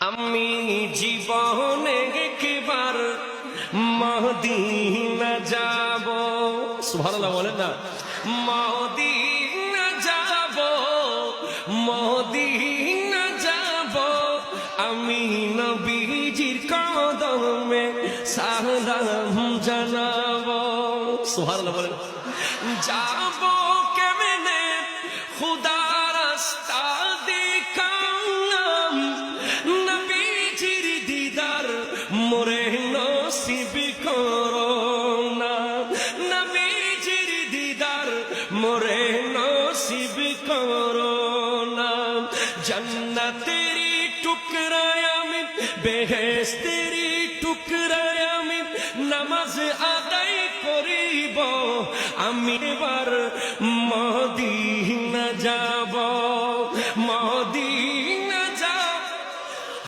আমি জীবনে একবার মদিনা যাব। সুবহানাল্লাহ বলেন না, মদিনা যাব, মদিনা যাব, আমি নবীজির কদমে সালাম জানাবো। সুবহানাল্লাহ বলেন। যাব কেমনে খুদা রাস্তা দেখালাম, নবীজির দিদার মোরে নসিব করো না, নবীজির দিদার মোরে নসিব করো না। জান্নাতেরি টুকরায় আমি, বেহেশতেরি টুকরায় আমি নামাজ আদায় করিব, আমি এবার